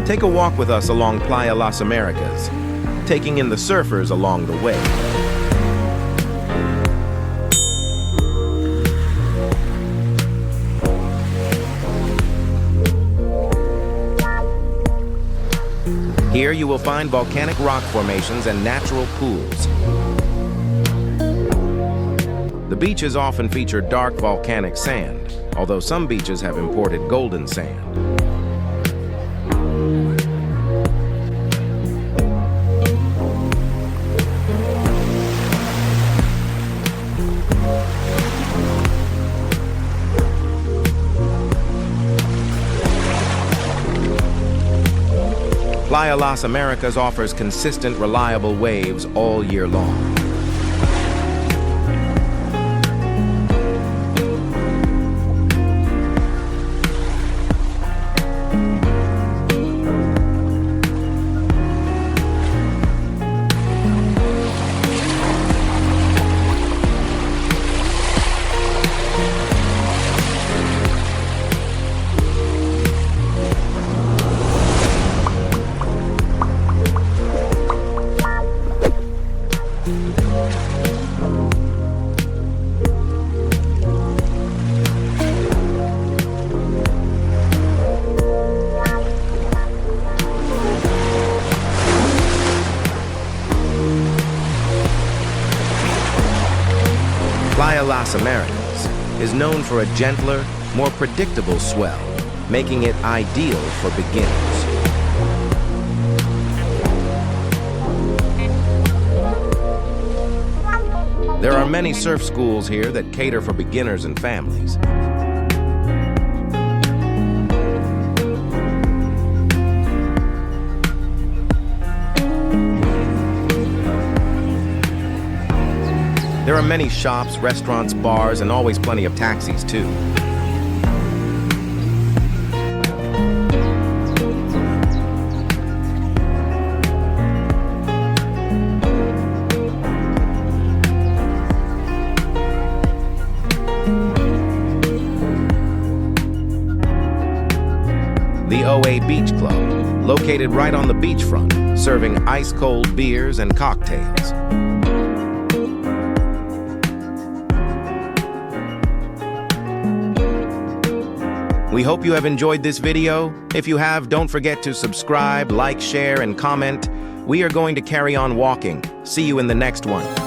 Take a walk with us along Playa Las Americas, taking in the surfers along the way. Here you will find volcanic rock formations and natural pools. The beaches often feature dark volcanic sand, although some beaches have imported golden sand. Playa Las Americas offers consistent, reliable waves all year long. Playa Las Americas is known for a gentler, more predictable swell, making it ideal for beginners. There are many surf schools here that cater for beginners and families. There are many shops, restaurants, bars, and always plenty of taxis, too. The OA Beach Club, located right on the beachfront, serving ice-cold beers and cocktails. We hope you have enjoyed this video. If you have, don't forget to subscribe, like, share, and comment. We are going to carry on walking. See you in the next one.